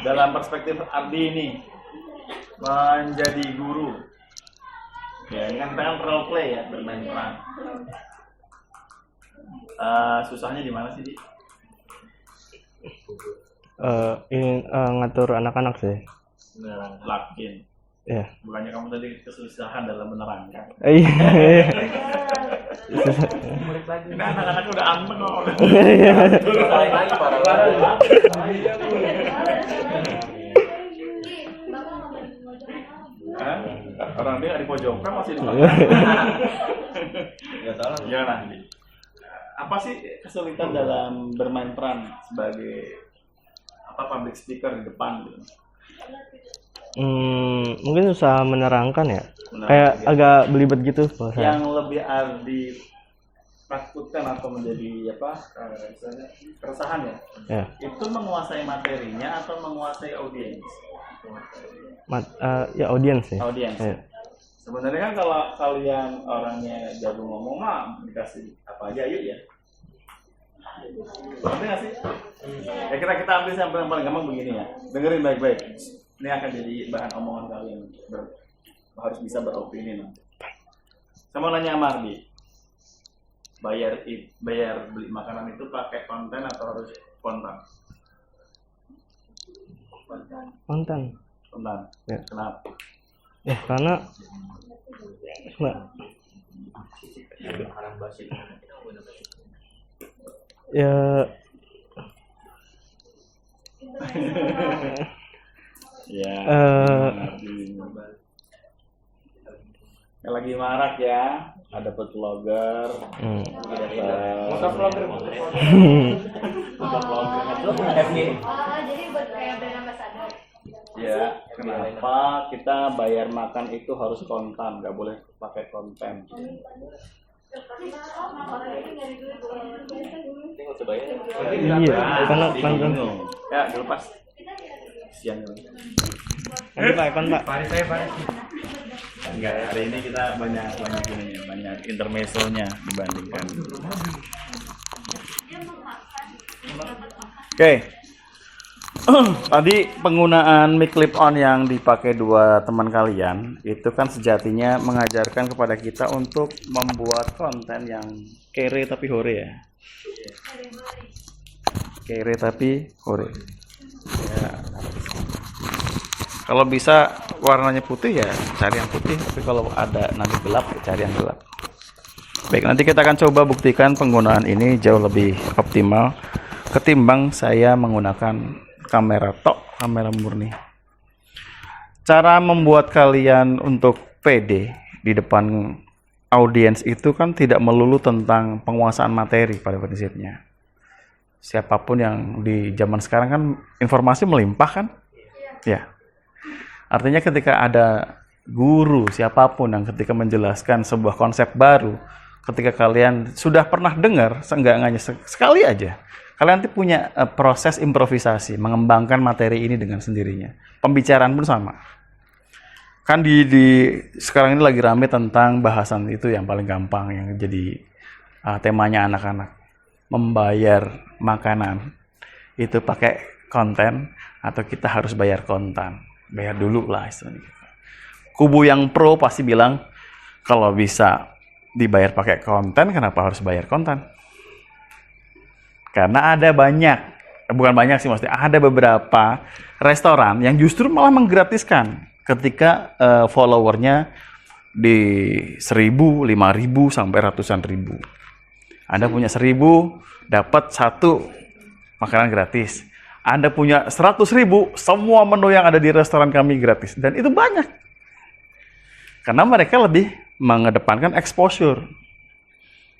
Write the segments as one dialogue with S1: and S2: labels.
S1: dalam perspektif Ardi ini menjadi guru. Ya, ini kan kita kan role play ya, bermain peran. Susahnya di mana sih, Di?
S2: Ini ngatur anak-anak sih.
S1: Lakin.
S2: Ya.
S1: Bukannya kamu tadi kesusahan dalam menerangkan.
S2: Iya.
S1: Ini anak-anak udah aman kok.
S3: Lagi parah.
S1: Orang dia di pojokan masih di
S3: Nggak salah.
S1: Gimana? Apa sih kesulitan dalam bermain peran sebagai public speaker di depan gitu?
S2: Mungkin susah menerangkan ya.
S1: Menerangkan,
S2: Kayak
S1: ya.
S2: agak belibet gitu kalau saya.
S1: Yang lebih Ardi takutkan atau menjadi misalnya keresahan ya?
S2: Ya.
S1: Itu menguasai materinya atau menguasai audiens?
S2: Ya audiens sih.
S1: Audiens.
S2: Ya.
S1: Sebenarnya kan kalau kalian orangnya jago ngomong mah dikasih apa aja yuk ya. Ngerti nggak sih? Ya kita ambil sampel yang paling gampang begini ya. Dengerin baik-baik. Ini akan jadi bahan omongan kalian. Harus bisa beropini nanti. Saya mau nanya sama Ardi. Bayar beli makanan itu pakai konten atau harus kontan?
S2: Konten.
S1: Kontan.
S2: Ya.
S1: Kenapa?
S2: Ya karena nggak. Ya
S1: Ya.
S2: Eh.
S1: Yang lagi marak ya, ada food vlogger,
S3: Motovlogger.
S4: Jadi buat kayak brand ambassador.
S1: ya. Kenapa kita bayar makan itu harus kontan, nggak boleh pakai konten?
S3: Tinggal coba ya.
S2: iya karena konten.
S1: Ya, dilepas. Siang ini.
S2: Nanti Pak Evan Pak.
S1: Enggak, hari ini kita banyak intermezzonya dibandingkan. Oke. Tadi penggunaan mic clip on yang dipakai dua teman kalian itu kan sejatinya mengajarkan kepada kita untuk membuat konten yang kere tapi hore ya. Kere tapi hore. Ya. Kalau bisa warnanya putih ya cari yang putih, tapi kalau ada nanti gelap ya cari yang gelap. Baik, nanti kita akan coba buktikan penggunaan ini jauh lebih optimal ketimbang saya menggunakan kamera kamera murni. Cara membuat kalian untuk pede di depan audiens itu kan tidak melulu tentang penguasaan materi pada prinsipnya. Siapapun yang di zaman sekarang kan informasi melimpah kan? Ya. Artinya ketika ada guru siapapun yang ketika menjelaskan sebuah konsep baru, ketika kalian sudah pernah dengar, seenggak-enggaknya sekali aja, kalian nanti punya proses improvisasi, mengembangkan materi ini dengan sendirinya. Pembicaraan pun sama. Kan di sekarang ini lagi rame tentang bahasan itu yang paling gampang, yang jadi temanya anak-anak. Membayar makanan itu pakai konten atau kita harus bayar kontan. Bayar dulu lah istilahnya. Kubu yang pro pasti bilang kalau bisa dibayar pakai konten, kenapa harus bayar konten? Karena ada bukan banyak sih, maksudnya ada beberapa restoran yang justru malah menggratiskan ketika followernya di 1.000, 5.000 sampai ratusan ribu. Anda punya 1.000 dapat 1 makanan gratis. Anda punya 100.000, semua menu yang ada di restoran kami gratis. Dan itu banyak. Karena mereka lebih mengedepankan exposure.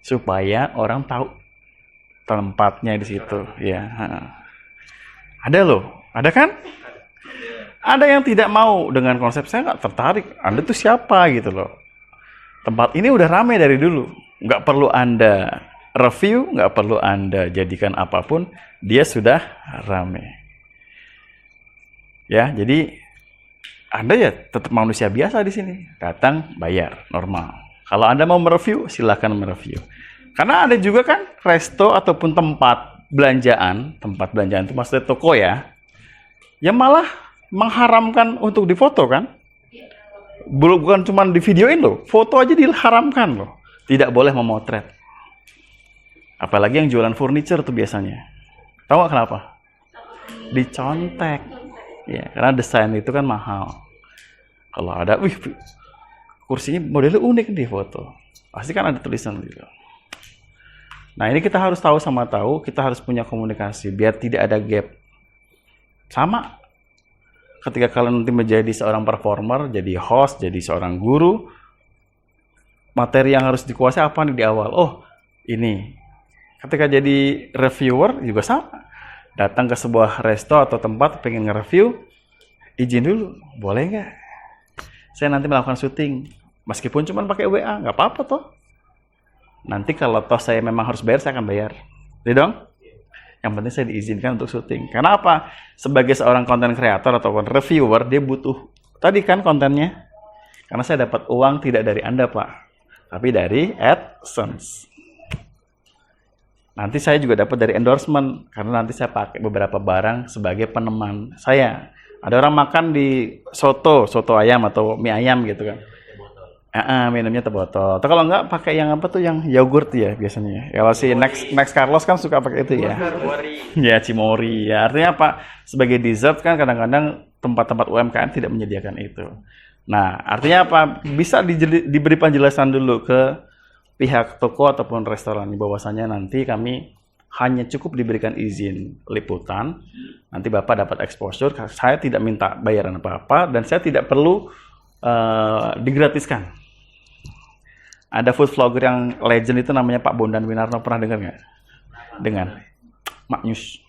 S1: Supaya orang tahu tempatnya di situ. Ya. Ada loh. Ada kan? Ada yang tidak mau dengan konsep, saya nggak tertarik. Anda tuh siapa gitu loh. Tempat ini udah ramai dari dulu. Nggak perlu Anda review, nggak perlu Anda jadikan apapun, dia sudah rame. Ya, jadi Anda ya tetap manusia biasa di sini. Datang, bayar, normal. Kalau Anda mau mereview, silakan mereview. Karena ada juga kan resto ataupun tempat belanjaan itu maksudnya toko ya. ya malah mengharamkan untuk difoto kan? Bukan cuma di videoin loh, foto aja diharamkan loh. Tidak boleh memotret. Apalagi yang jualan furniture tuh biasanya. Tahu nggak kenapa? Dicontek. Ya, karena desain itu kan mahal. Kalau ada, wih, kursinya modelnya unik di foto. Pasti kan ada tulisan gitu. Nah, ini kita harus tahu sama tahu, kita harus punya komunikasi biar tidak ada gap. Sama ketika kalian nanti menjadi seorang performer, jadi host, jadi seorang guru, materi yang harus dikuasai apa nih di awal? Oh, ini. Ketika jadi reviewer juga sama. Datang ke sebuah resto atau tempat pengen nge-review, izin dulu, boleh nggak? Saya nanti melakukan syuting, meskipun cuma pakai WA, nggak apa-apa toh. Nanti kalau toh saya memang harus bayar, saya akan bayar. Jadi dong? Yang penting saya diizinkan untuk syuting. Karena apa? Sebagai seorang content creator ataupun reviewer, dia butuh tadi kan kontennya. Karena saya dapat uang tidak dari Anda, Pak, tapi dari AdSense. Nanti saya juga dapat dari endorsement, karena nanti saya pakai beberapa barang sebagai peneman saya. Ada orang makan di soto ayam atau mie ayam gitu kan. Minumnya teh botol. Atau kalau enggak pakai yang apa tuh, yang yogurt ya biasanya. Kalau si Next Carlos kan suka pakai itu ya. Ya, Cimori. Ya, artinya apa? Sebagai dessert kan kadang-kadang tempat-tempat UMKM tidak menyediakan itu. Nah, artinya apa? Bisa diberi penjelasan dulu ke pihak toko ataupun restoran bahwasanya nanti kami hanya cukup diberikan izin liputan. Nanti Bapak dapat exposure. Saya tidak minta bayaran apa-apa dan saya tidak perlu digratiskan. Ada food vlogger yang legend itu namanya Pak Bondan Winarno, pernah dengar nggak? Dengan Mak News.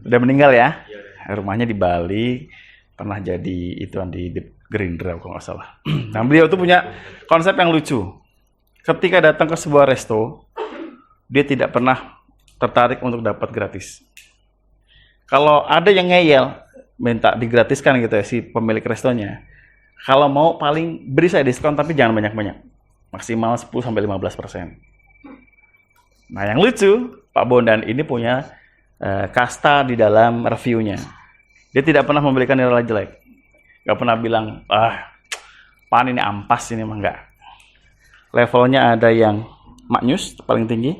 S1: Udah meninggal ya? Rumahnya di Bali, pernah jadi ituan di Gerindra kalau nggak salah. Nah, beliau tuh punya konsep yang lucu. Ketika datang ke sebuah resto, dia tidak pernah tertarik untuk dapat gratis. Kalau ada yang ngeyel, minta digratiskan gitu ya si pemilik restonya. Kalau mau paling beri saya diskon tapi jangan banyak-banyak. Maksimal 10-15%. Nah, yang lucu, Pak Bondan ini punya kasta di dalam reviewnya. Dia tidak pernah memberikan nilai jelek. Gak pernah bilang, pan ini ampas ini mah enggak. Levelnya ada yang maknyus paling tinggi,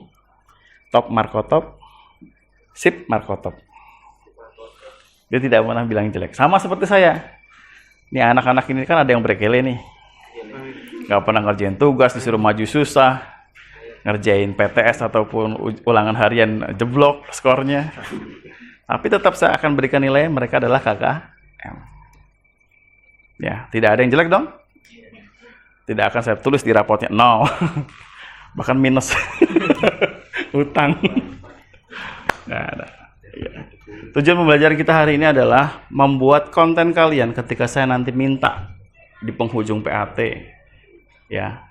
S1: top markotop, sip markotop. Dia tidak pernah bilang jelek. Sama seperti saya. Nih anak-anak ini kan ada yang berkele nih. Gak pernah ngerjain tugas, disuruh maju susah. Ngerjain PTS ataupun ulangan harian jeblok skornya. Tapi tetap saya akan berikan nilai, mereka adalah KKM. Ya, tidak ada yang jelek dong? Tidak akan saya tulis di rapotnya, no. Bahkan minus. Utang. Nggak ada. Ya. Tujuan pembelajaran kita hari ini adalah membuat konten kalian ketika saya nanti minta di penghujung PAT. Ya.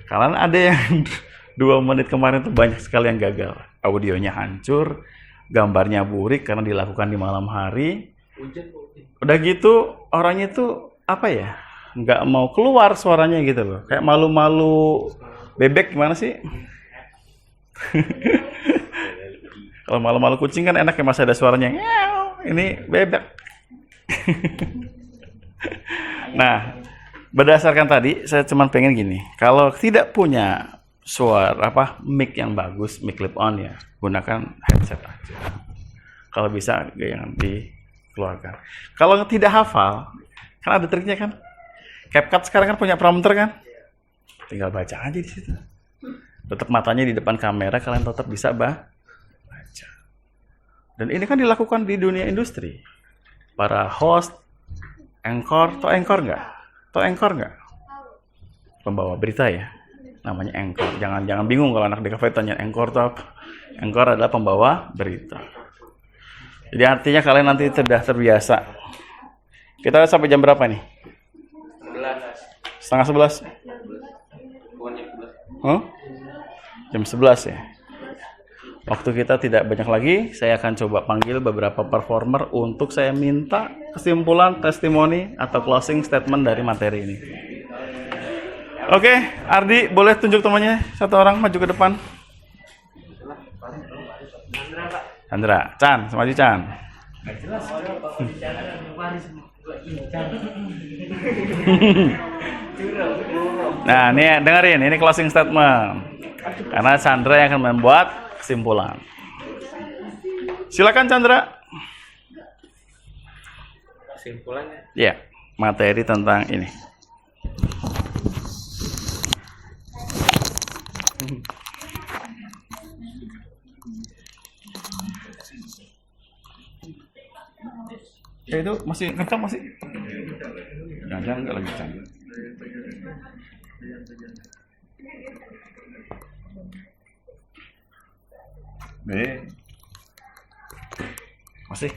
S1: Kalian ada yang 2 menit kemarin tuh banyak sekali yang gagal. Audionya hancur, gambarnya burik karena dilakukan di malam hari. Udah gitu orangnya tuh apa ya? Nggak mau keluar suaranya gitu loh. Kayak malu-malu bebek gimana sih? Kalau malu-malu kucing kan enak ya, masih ada suaranya. Ini bebek. Nah, berdasarkan tadi saya cuma pengen gini. Kalau tidak punya suara mic yang bagus, mic clip on ya, gunakan headset aja. Kalau bisa jangan dikeluarkan. Kalau tidak hafal, kan ada triknya kan. CapCut sekarang kan punya prompter kan. Tinggal baca aja di situ. Tetap matanya di depan kamera, kalian tetap bisa baca. Dan ini kan dilakukan di dunia industri. Para host, anchor, tau anchor nggak? Pembawa berita ya. Namanya anchor. Jangan bingung kalau anak di kafe tanya anchor itu apa. Anchor adalah pembawa berita. Jadi artinya kalian nanti sudah terbiasa. Kita sampai jam berapa nih? 11:30. Jam 11 ya. Waktu kita tidak banyak lagi, saya akan coba panggil beberapa performer untuk saya minta kesimpulan, testimoni, atau closing statement dari materi ini. Oke, Ardi, boleh tunjuk temannya? Satu orang maju ke depan. Chandra, Chan, maju Chan. Nah, ini dengerin, ini closing statement. Karena Chandra yang akan membuat kesimpulan. Silakan Chandra.
S3: Kesimpulannya
S1: Ya, materi tentang ini. Ya itu masih ngerekam masih? Jangan nggak lagi cang. Masih.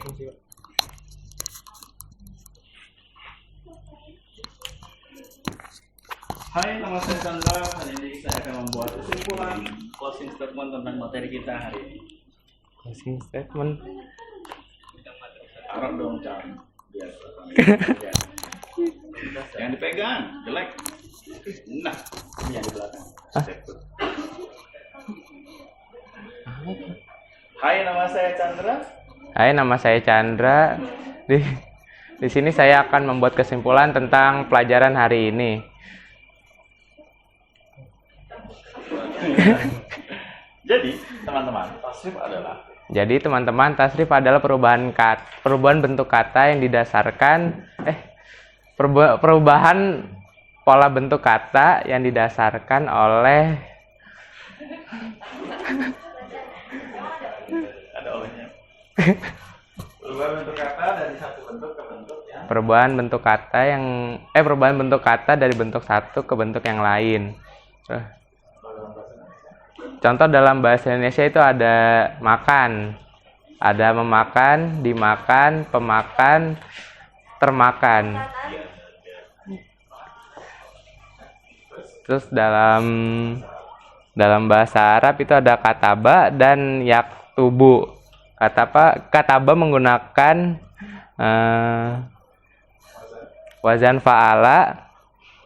S1: Hai, nama saya Chandra. Hari ini saya akan membuat kesimpulan closing statement tentang materi kita hari ini.
S2: Closing statement.
S1: Arab dong, Cang. Biar Jangan dipegang, jelek. Nah, ini yang di belakang. Hai, nama saya Chandra.
S5: Hai, nama saya Chandra. Di sini saya akan membuat kesimpulan tentang pelajaran hari ini.
S1: Jadi, teman-teman,
S5: tasrif adalah perubahan bentuk kata yang didasarkan perubahan pola bentuk kata yang didasarkan oleh
S1: ada olehnya. Perubahan bentuk kata dari satu bentuk ke bentuk ya.
S5: perubahan bentuk kata dari bentuk satu ke bentuk yang lain. Contoh dalam bahasa Indonesia itu ada makan, ada memakan, dimakan, pemakan, termakan. Terus dalam bahasa Arab itu ada kataba dan yaktubu. Kataba menggunakan wazan fa'ala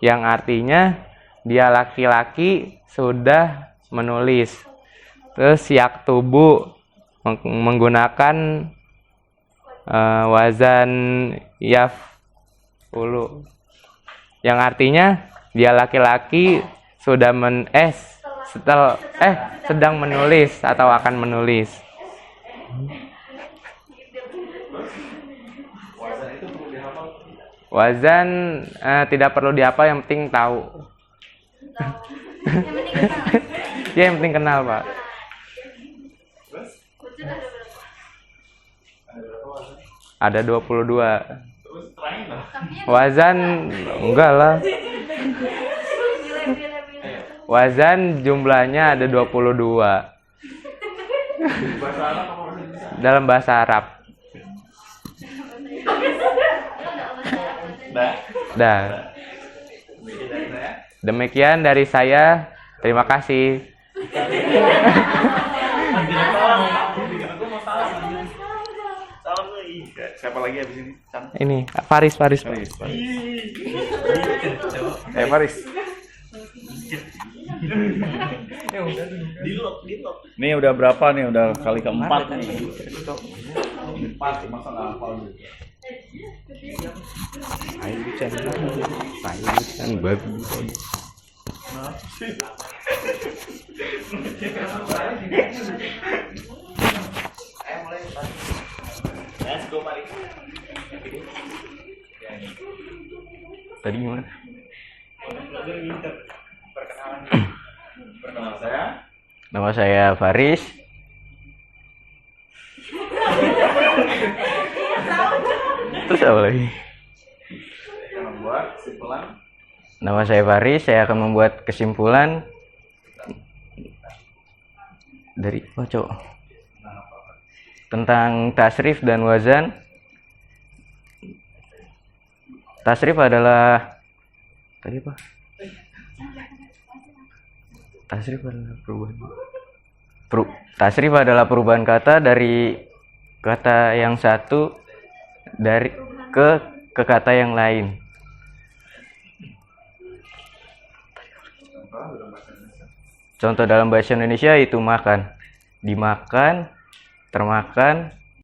S5: yang artinya dia laki-laki sudah menulis. Terus yaktubu menggunakan wazan yaf'ulu yang artinya dia laki-laki sudah sedang menulis atau akan menulis. Wazan tidak perlu dihafal, yang penting tahu. Ya, yang penting kenal, Pak. Ada 22. Wazan enggak lah. Wazan jumlahnya ada 22. Dalam bahasa Arab. Dah. Demikian dari saya. Terima kasih.
S1: Siapa lagi habis ini?
S5: Ini Faris.
S1: Faris. Nih udah berapa nih? Udah kali keempat nih. Empat, masa nggak hafal gitu.
S5: Tadi gimana?
S1: Perkenalan saya.
S5: Nama saya Faris. Terus apa lagi?
S1: Saya membuat kesimpulan.
S5: Nama saya Faris, saya akan membuat kesimpulan dari tentang tasrif dan wazan. Tasrif adalah Tasrif adalah perubahan kata dari kata yang satu ke kata yang lain. Contoh dalam bahasa Indonesia itu makan, dimakan, termakan,